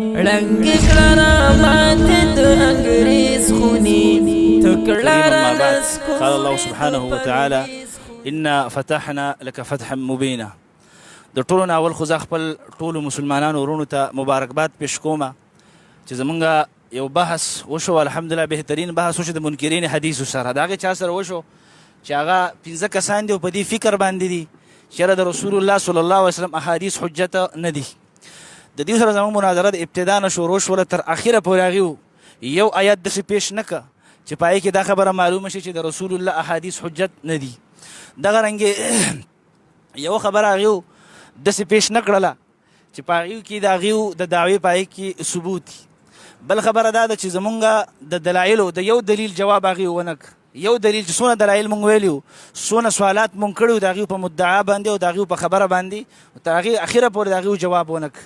رنگ کرامات تو انگریز خونی تو أما بعد قال الله سبحانه وتعالى إنا فتحنا لك فتحا مبينا. د ټولو اول خو زه خپل ټولو مسلمانانو ورونو ته مبارکباد پیش کومه چې زمونږ یو بحث وشو، الحمدلله بهترین بحث وشو د منکرین حدیثو سره. د هغې چا سره وشو چې هغه 15 کسان دي او په دې فکر باندې دي چې یاره د رسول الله صلی الله علیه وسلم احادیث حجت نه دي. د دې سره زموږ مناظره د ابتدا نه شروع شوله تر اخره پورې هغې یو آیت داسې پیش نه که چې په هغې کې دا خبره معلومه شي چې د رسول الله احادیث حجت نه دي. دغه رنګې یوه خبره هغې داسې پیش نه کړله چې په هغې کې د هغې د دعوې په هغې کې ثبوت دي. بل خبره دا ده چې زمونږ د دلایلو د یو دلیل جواب هغې ونه که. یو دلیل چې څونه دلایل مونږ ویلي وو، څونه سوالات مونږ کړي وو د هغې په مدعا باندې او د هغې په خبره باندې، تر هغې اخره پورې د هغې جواب ونه که.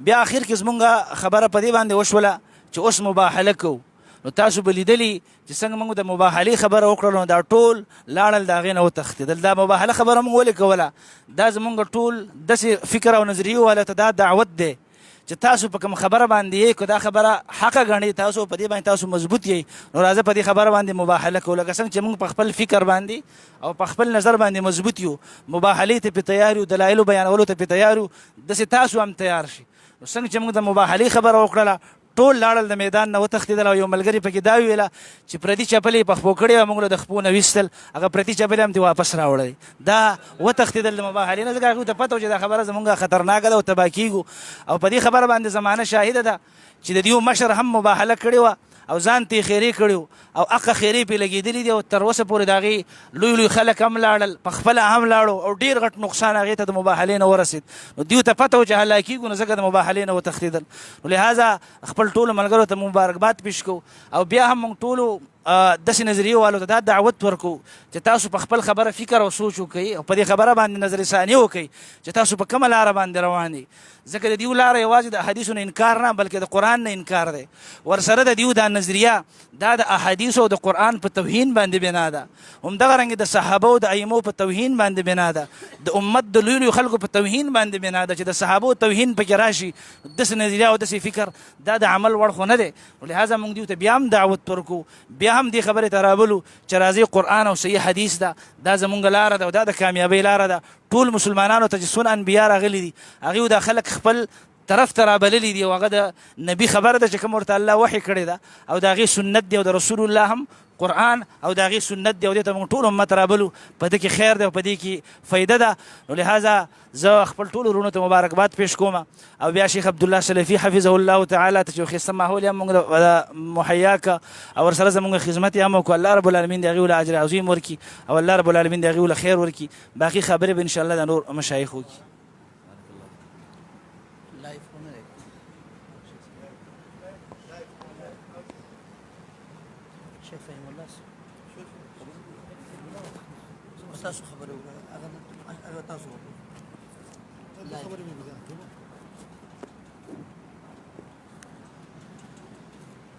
بیا اخر کې زمونږ خبره په دې باندې وشوله چې اوس مباهله کوو. نو تاسو به لیدلي چې څنګه موږ د مباهلې خبره وکړله نو دا ټول لاړل د هغې نه وتښتېدل. دا مباهله خبره موږ ولې کوله؟ دا زمونږ ټول داسې فکر او نظریې والا ته دا دعوت دی چې تاسو په کوم خبره باندې یې که دا خبره حقه ګڼئ، تاسو په دې باندې تاسو مضبوط یئ، نو راځه په دې خبره باندې مباهله کوو. لکه څنګه چې موږ په خپل فکر باندې او په خپل نظر باندې مضبوط یو، مباهلې ته پې تیار یو، دلایلو بیانولو ته پې تیار یو، داسې تاسو هم تیار شي. نو څنګه چې موږ د مباهلې خبره وکړله ټول لاړل د میدان نه وتښتېدل او یو ملګري پکې دا ویله چې پردي چپلې یې په خپو کړې وه، موږ له د خپو نه ویستل، هغه پردي چپلې هم دې واپس راوړی. دا وتښتېدل د مباهلې نه، ځکه هغوی ته پته و چې دا خبره زمونږ خطرناکه ده او تباه کېږو. او په دې خبره باندې زمانه شاهده ده چې د دې مشر هم مباهله کړې وه او ځان ته یې خیرې کړي وو او هغه خیرې پرې لګېدلي دي او تر اوسه پورې د هغې لوی لوی خلک هم لاړل، په خپله هم لاړو او ډېر غټ نقصان هغې ته د مباهلې نه ورسېد. نو دوی ته پته و چې هلاکېږو، نو ځکه د مباهلې نه وتښتېدل. نو لهذا خپل ټولو ملګرو ته مبارکباد پیش کوو او بیا هم موږ ټولو داسې نظریې والو ته دا دعوت ورکوو چې تاسو په خپل خبره فکر او سوچ وکړئ او په دې خبره باندې نظر ثاني وکړئ چې تاسو په کومه لاره باندې روان یئ. ځکه د دیو لاره یوازې د احادیثو نه انکار نه بلکې د قرآن نه انکار دی. ورسره د دیو دا نظریه دا د احادیثو او د قرآن په توهین باندې بنا ده، همدغه رنګې د صحابو د ائمو په توهین باندې بنا ده، د امت د لوی لوی خلکو په توهین باندې بنا ده چې د صحابو توهین پکې راشي. داسې نظریه او داسې فکر دا د عمل وړ خو نه دی. لهذا موږ دیو ته بیا هم دعوت ورکوو، بیا هم دې خبرې ته رابلو چې راځئ قرآن او صحیح حدیث ده، دا زمونږ لاره ده او دا د کامیابۍ لاره ده. ټول مسلمانانو ته چې څونه انبیا راغلي دي هغوی دا خلک خپل طرف ته رابللي دي او هغه د نبي خبره ده چې کوم ورته الله وحي کړې ده او د هغې سنت دی او د رسول الله هم قرآن او د هغې سنت دی او دې ته موږ ټول امت رابلو. په دې کې خیر دی او په دې کې فایده ده. نو لهذا زه خپل ټولو وروڼو ته مبارکباد پیش کوم او بیا شیخ عبدالله سلفي حفظه الله تعالی ته چې یو ښایسته ماحول یې هم موږ مهیا که او ورسره زموږ خدمت یې هم وکړو. الله رب العالمین د هغې له اجر عظیم ورکړي او الله رب العالمین د هغې له خیر ورکړي. باقي خبرې به انشاءالله د نور مشایخ وکړي. تاسو خبرې وکړه هغه تاسو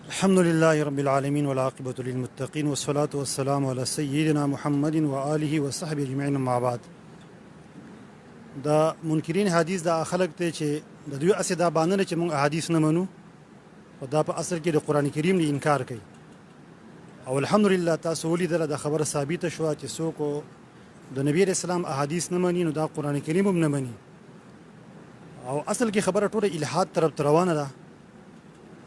الحمد لله رب العالمين والعاقبة للمتقين والصلاة والسلام على سيدنا محمد وآله وصحبه اجمعين. اما بعد، دا منکرین حدیث دا خلق ته چې د دوی اسې دا باندې چې موږ احادیث نه منو او دا په اصل کې د قرآن کریم نه انکار کوي. او الحمدلله تاسو ولیدله دا خبره ثابته شوه چې څوک د نبی علیه السلام احادیث نه مني نو دا قرآن کریم هم نه مني. او اصل کې خبره ټوله الحاد طرف ته روانه ده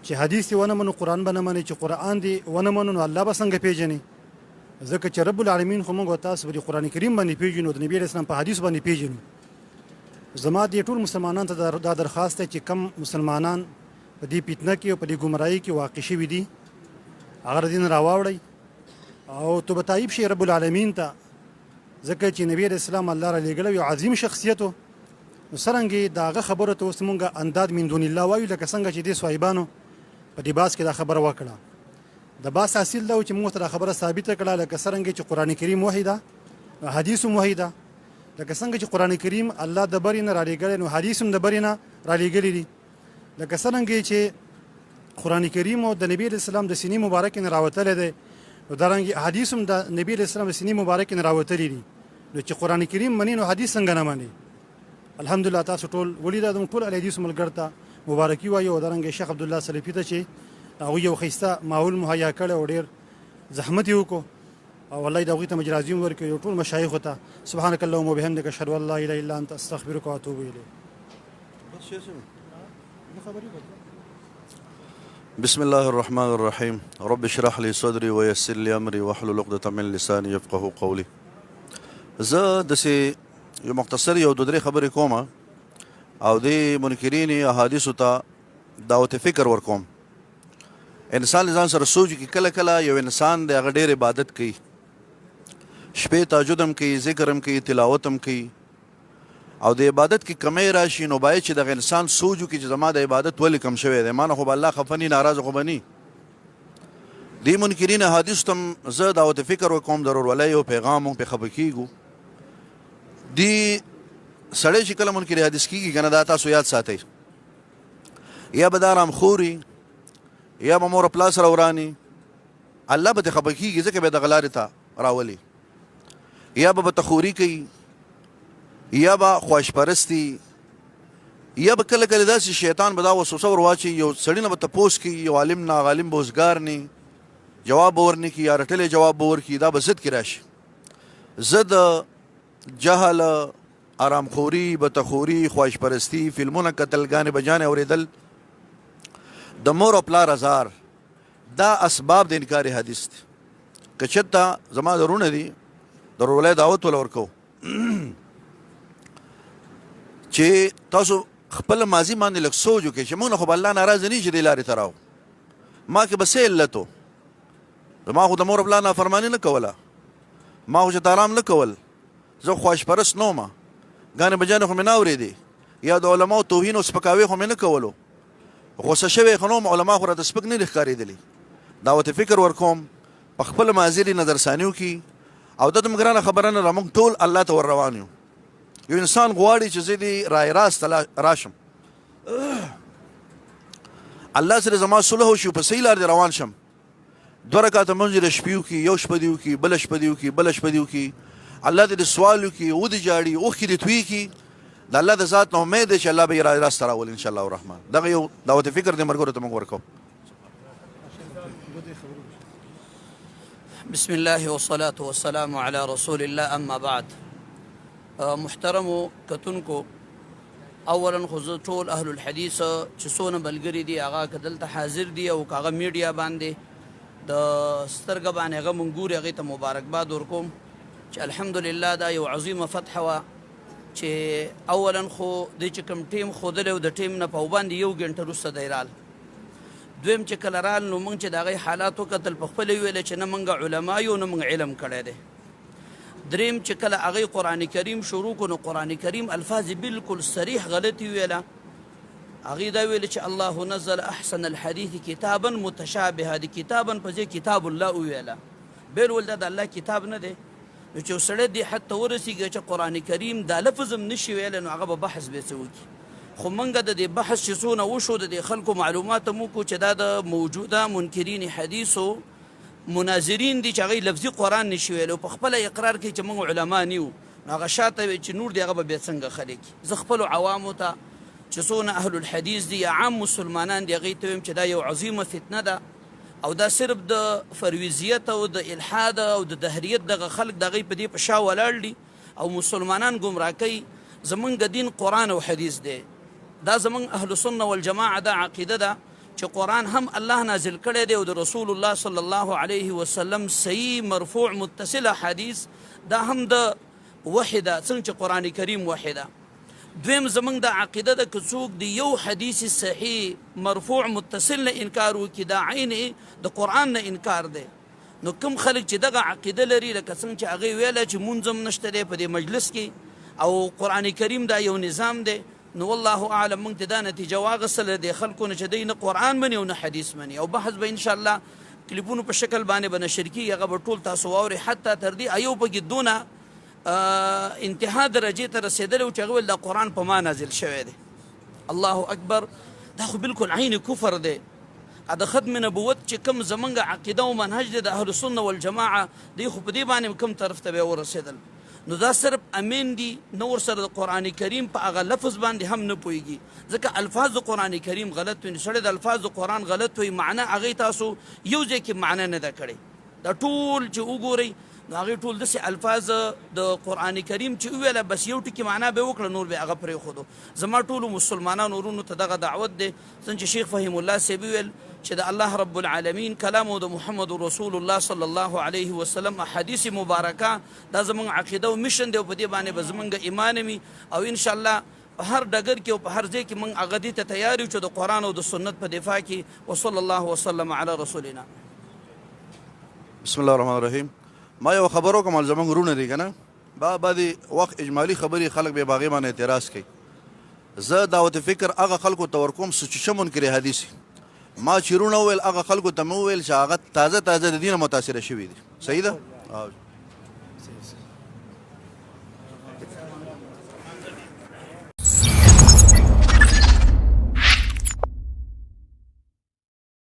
چې حدیث دې ونه منو قرآن به نه مني، چې قرآن دې ونه منو نو الله به څنګه پیژني؟ ځکه چې رب العالمین خو موږ تاسو به د قرآن کریم باندې پیژنو، د نبی علیه السلام په حدیث باندې پیژنو. زما دې ټول مسلمانانو ته دا درخواست دی چې کم مسلمانان په دې فتنه کې او په دې ګمراهۍ کې واقع شوي دي هغه د دین راواوړئ او توبه طایب شي رب العالمین ته، ځکه چې نبی علیه السلام الله را لېږلی یو عظیم شخصیت و. نو څرنګې د هغه خبرو ته اوس مونږ انداد من دون الله وایو، لکه څنګه چې دې صحابانو په دې باس کې دا خبره وکړه. د باس حاصل دا و چې مونږ ته دا خبره ثابته کړه لکه څرنګې چې قرآن کریم وحی ده، حدیث هم وحی ده. لکه څنګه چې قرآن کریم الله د برې نه رالیږلی نو حدیث هم د برې نه رالیږلي دي. لکه څرنګې چې قرآن کریم او د نبی علیه السلام د سینې مبارکې نه راوتلی دی نو دارنګې حدیث هم د نبی علیه السلام د سینې مبارکې نه راوتلي دي. نو چې قرآن کریم مني نو حدیث څنګه نه مني؟ الحمدلله تاسو ټول ولیده، زموږ ټول اهل حدیثو ملګرو ته مبارکي وایو او دارنګه شیخ عبدالله سلفي ته چې هغوی یو ښایسته ماحول مهیا کړی او ډېر زحمت یې وکړو او الله دې هغوی ته مجر عظیم ورکړي او ټول مشایخو ته سبحانک اللهم وبحمدک اشهد ان لا اله الا انت استغفرک واتوب الیک. بسم الله الرحمن الرحیم رب اشرح لي صدري ويسر لي امري واحلل عقدة من لساني يفقهوا قولي. زه داسې یو مختصر یو دوه درې خبرې کوم او د منکرین احادیثو ته دعوت فکر ورکوم. انسان ځان سره سوچ کې کله کله یو انسان د هغه ډېر عبادت کوي، شپې تهجد هم کوي، ذکر هم کوي، تلاوت هم کوي او د عبادت کې کمی راشي نو باید چې دغه انسان سوچ وکړي چې زما د عبادت ولې کم شوی دی، ما نه خو به الله خفه ني ناراضه خو به ني. دې منکرین احادیثو ته زه دعوت فکر ورکوم، د ورورولۍ او پیغام هم پرې خفه کېږو. دې سړی چې کله منکر حدیث کېږي که نه دا تاسو یاد ساتئ، یا به دا رامخوري یا به مور پلا سره وراني، الله به ترې خفه کېږي ځکه به یې دغه لارې ته راولي، یا به تخوري کوي، یا به خواهش پرستی، یا به کله کله داسې شیطان به دا وسوسه ور واچي یو سړي نه به تپوس کوي، یو عالم نه عالم به اوزګار ني، جواب به ورنه کړي یا رټلی جواب به ورکړي، دا به ضد کې راشي. ضد جهل، آرامخوري، بتخوري، خواهش پرستی، فلمونه کتل، ګانې بجانې اورېدل، د مور او پلار ازار، دا اسباب د انکار حدیث دي. که چېرته زما درونه دي د ورورولۍ دعوت وله ورکوو چې تاسو خپل ماضي باندې لږ سوچ وکړئ چې موږ نه خو به الله ناراضه نه شي دې لارې ته راو. ما کې به څه علت و؟ زما خو د مور او پلار نافرماني نه کوله، ما خو چې آرام نه کول، زه خواهش پرست نه وم، ګانې بجانې خو مې نه اورېدې، یا د علماو توهین او سپکاوی خو مې نه کولو، غوسه شوی خو نه وم، علما خو راته سپک نه دي ښکارېدلي. دعوت فکر ورکوم، په خپل ماضي دې نظرثاني وکړي او دا دومره ګرانه خبره نه ده، موږ ټول الله ته ور روان یو. یو انسان غواړي چې زه دې رای راست ته راشم، الله سره زما صلح وشي په صحیح لار دې روان شم، 2 رکعاته لمونځ د شپې وکړي، یو شپه دې وکړي، بله شپه دې وکړي، بله شپه دې وکړي، الله دې سوال وکړي، ودې جاړي، اوښکې دې توی کړي، د الله د ذات نه امید دی چې الله به یې رای راست ته راولي انشاءالله الرحمن. دغه یو دعوت فکر دې ملګرو ته موږ ورکوو. بسم الله والصلاة والسلام على رسول الله اما بعد. محترمو کتونکو، اولا خو زه ټول اهل الحدیث چې څونه ملګري دي هغه که دلته حاضر دي او که هغه میډیا باندې د سترګه باندې هغه مونږ ګوري هغې ته مبارکباد ورکوم چې الحمدلله دا یو عظیمه فتحه وه چې اولا خو دی چې کوم ټیم ښودلی و د ټیم نه په وباندې 1 ګنټه وروسته دی رال. دویم چې کله رال نو موږ چې د هغې حالات وکتل پخپله یې ویلی چې نه موږ علما یو نه موږ علم کړی دی. دریم چې کله هغې قرآن کریم شروع کړو نو قرآن کریم الفاظ بالکل صریح غلطي ویله. هغې دا ویلې چې الله نزل احسن الحدیث کتابا متشابهه، د کتابا په ځای کتاب الله وویله، بل ول دا د الله کتاب نه دی. نو چې سړی دې حد ته ورسېږي چې قرآن کریم دا لفظ هم نشي ویلی نو هغه به بحث به څه وکړي. خو موږ د دې بحث چې څونه وشو د دې خلکو معلومات هم وکړو چې دا د موجوده منکرین حدیثو مناظرین دي چې هغوی لفظي قرآن نشي ویلی او په خپله اقرار کوي چې موږ علما نه یو، نو هغه شاته وي چې نور دی هغه به بیا څنګه خلک. زه خپلو عوامو ته چې څونه اهل الحدیث دي یا عام مسلمانان دي هغوی ته ویم چې دا یو عظیمه فتنه ده او دا صرف د فرویزیت او د الحاد او د دهریت دغه خلک د هغوی په دې په شا ولاړ دي او مسلمانان ګمراه کوي. زمونږ دین قرآن او حدیث دی، دا زمونږ اهل سنه والجماعه دا عقیده ده چې قرآن هم الله نازل کړی دی او د رسول الله صلی الله علیه وسلم صحیح مرفوع متصل حدیث دا هم د وحی ده څنګه چې قرآن کریم وحی ده. دویم زمونږ د عقیده ده که څوک د یو حدیث صحیح مرفوع متصل نه انکار وکړي دا عین د قرآن نه انکار دی. نو کوم خلک چې دغه عقیده لري لکه څنګه چې هغوی ویله چې مونځ هم نشته دی په دې مجلس کې او قرآن کریم دا یو نظام دی، نو والله اعلم موږ ته دا نتیجه واغستله د خلکو نه چې دوی نه قرآن مني او نه حدیث مني. او بحث به انشاءالله کلیپونو په شکل باندې به نشر کېږي، هغه به ټول تاسو واورئ حتی تر دې ایو پکې دونه انتها درجې ته رسېدلی و چې هغه ویل دا قرآن په ما نازل شوی دی. الله اکبر، دا خو بالکل عین کفر دی. د ختم نبوت چې کوم زمونږ عقیده او منهج دی د اهل سنه والجماعه دی خو په دې باندې کوم طرف ته به ورسېدل. نو دا صرف امین دي، نو ورسره د قرآن کریم په هغه لفظ باندې هم نه پوهېږي، ځکه الفاظ د قرآن کریم غلط وي. سړی د الفاظ د قرآن غلط وي، معنا هغې تاسو یو ځای کې معنا نه ده کړې. دا ټول چې وګورئ نو هغې ټول داسې الفاظ د قرآن کریم چې وویله بس یو ټکي معنا به وکړه، نور به هغه پرېښودو. زما ټولو مسلمانانو ورونو ته دغه دعوت دی، څنګه چې شیخ فهیم الله صاحب وویل چې د الله رب العالمین کلام او د محمد رسول الله صلی الله علیه وسلم احادیث مبارکه دا زموږ عقیده او میشن دی، او په دې باندې به زموږ ایمان وي، او انشاءالله په هر ډګر کې او په هر ځای کې موږ هغه دې ته تیار یو چې د قرآن او د سنت په دفاع کې. وصلی الله وسلم علی رسولنا. بسم الله الرحمن الرحیم. ما یو خبر وکړم زموږ وروڼه دي که نه، بعضې وخت اجمالي خبرې خلک بیا په هغې باندې اعتراض کوي. زه دعوت فکر هغه خلکو ته ورکوم چې ښه منکر حدیث ما چې وروڼه وویل هغه خلکو ته مې وویل چې هغه تازه د دینه متاثره شوي دي. صحیح ده؟